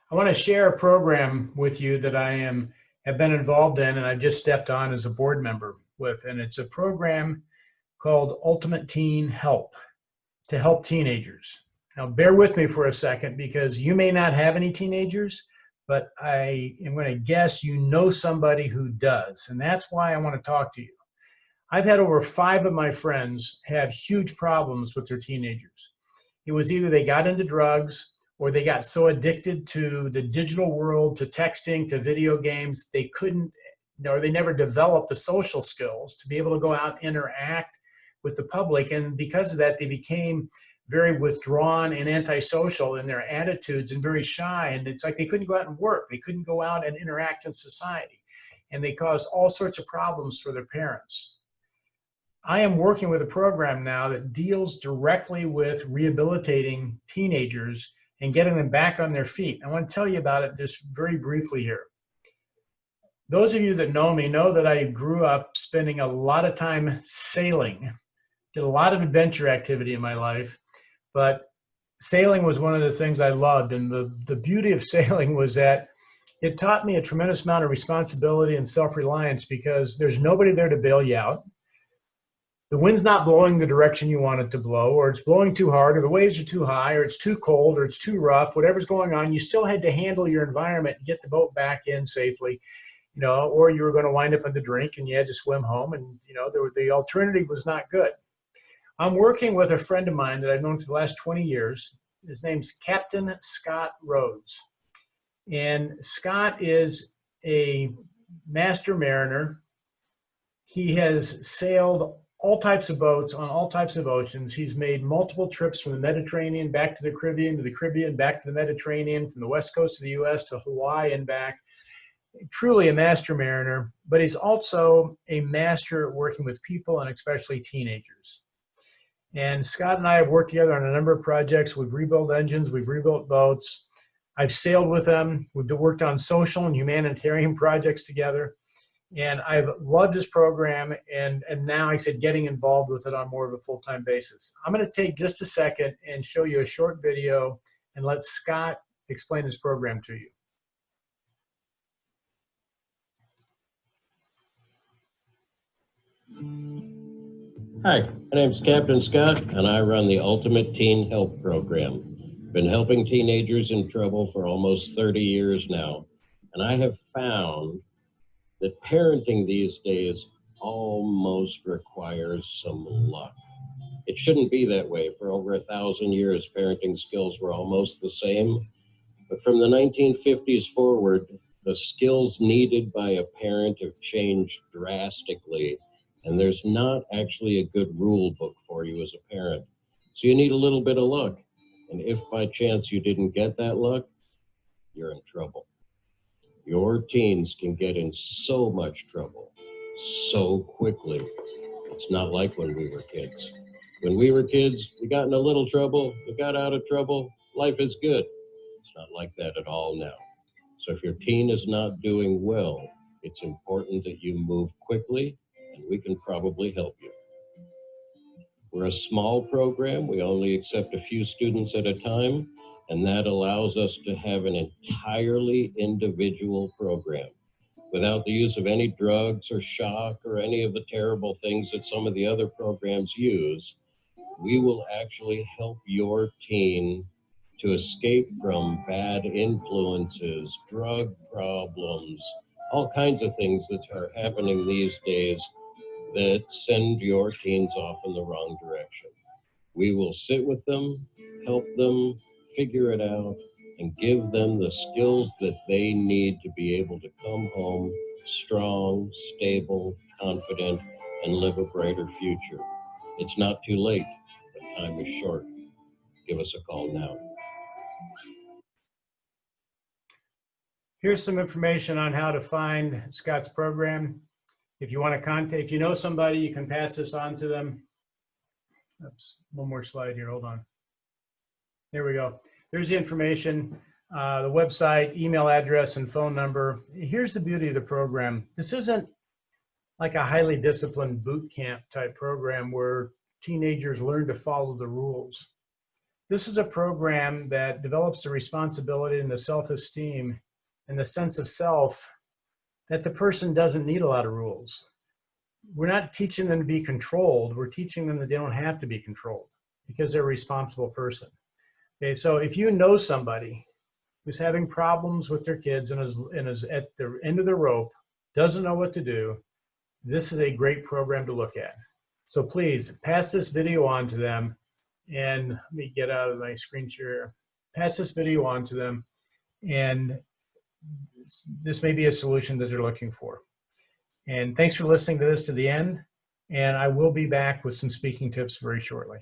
I want to share a program with you that have been involved in, and I've just stepped on as a board member with. And it's a program called Ultimate Teen Help to help teenagers. Now, bear with me for a second because you may not have any teenagers, but I am going to guess you know somebody who does. And that's why I want to talk to you. I've had over 5 of my friends have huge problems with their teenagers. It was either they got into drugs or they got so addicted to the digital world, to texting, to video games, they couldn't, or they never developed the social skills to be able to go out and interact with the public. And because of that, they became very withdrawn and antisocial in their attitudes and very shy. And it's like they couldn't go out and work. They couldn't go out and interact in society. And they caused all sorts of problems for their parents. I am working with a program now that deals directly with rehabilitating teenagers and getting them back on their feet. I want to tell you about it just very briefly here. Those of you that know me know that I grew up spending a lot of time sailing, did a lot of adventure activity in my life, but sailing was one of the things I loved. And the beauty of sailing was that it taught me a tremendous amount of responsibility and self-reliance because there's nobody there to bail you out. The wind's not blowing the direction you want it to blow, or it's blowing too hard, or the waves are too high, or it's too cold, or it's too rough, whatever's going on, you still had to handle your environment and get the boat back in safely, or you were going to wind up in the drink and you had to swim home, and, the alternative was not good. I'm working with a friend of mine that I've known for the last 20 years. His name's Captain Scott Rhodes. And Scott is a master mariner. He has sailed all types of boats on all types of oceans. He's made multiple trips from the Mediterranean back to the Caribbean, back to the Mediterranean, from the west coast of the US to Hawaii and back. Truly a master mariner, but he's also a master at working with people and especially teenagers. And Scott and I have worked together on a number of projects. We've rebuilt engines, we've rebuilt boats. I've sailed with him. We've worked on social and humanitarian projects together. And I've loved this program, and now I said getting involved with it on more of a full-time basis. I'm going to take just a second and show you a short video and let Scott explain this program to you. Hi, my name's Captain Scott, and I run the Ultimate Teen Help Program. Been helping teenagers in trouble for almost 30 years now, and I have found that parenting these days almost requires some luck. It shouldn't be that way. For over 1,000 years, parenting skills were almost the same. But from the 1950s forward, the skills needed by a parent have changed drastically. And there's not actually a good rule book for you as a parent. So you need a little bit of luck. And if by chance you didn't get that luck, you're in trouble. Your teens can get in so much trouble so quickly. It's not like when we were kids. When we were kids, you got in a little trouble, you got out of trouble, life is good. It's not like that at all now. So if your teen is not doing well, it's important that you move quickly, and we can probably help you. We're a small program. We only accept a few students at a time, and that allows us to have an entirely individual program without the use of any drugs or shock or any of the terrible things that some of the other programs use. We will actually help your teen to escape from bad influences, drug problems, all kinds of things that are happening these days that send your teens off in the wrong direction. We will sit with them, help them figure it out, and give them the skills that they need to be able to come home strong, stable, confident, and live a brighter future. It's not too late, but time is short. Give us a call now. Here's some information on how to find Scott's program. If you want to contact, if you know somebody, you can pass this on to them. Oops, one more slide here, hold on. There we go. There's the information, the website, email address, and phone number. Here's the beauty of the program. This isn't like a highly disciplined boot camp type program where teenagers learn to follow the rules. this is a program that develops the responsibility and the self-esteem and the sense of self that the person doesn't need a lot of rules. We're not teaching them to be controlled. We're teaching them that they don't have to be controlled because they're a responsible person. Okay, so if you know somebody who's having problems with their kids and is at the end of the rope, doesn't know what to do, this is a great program to look at. So please pass this video on to them. And let me get out of my screen share. Pass this video on to them. And this may be a solution that they're looking for. And thanks for listening to this to the end. And I will be back with some speaking tips very shortly.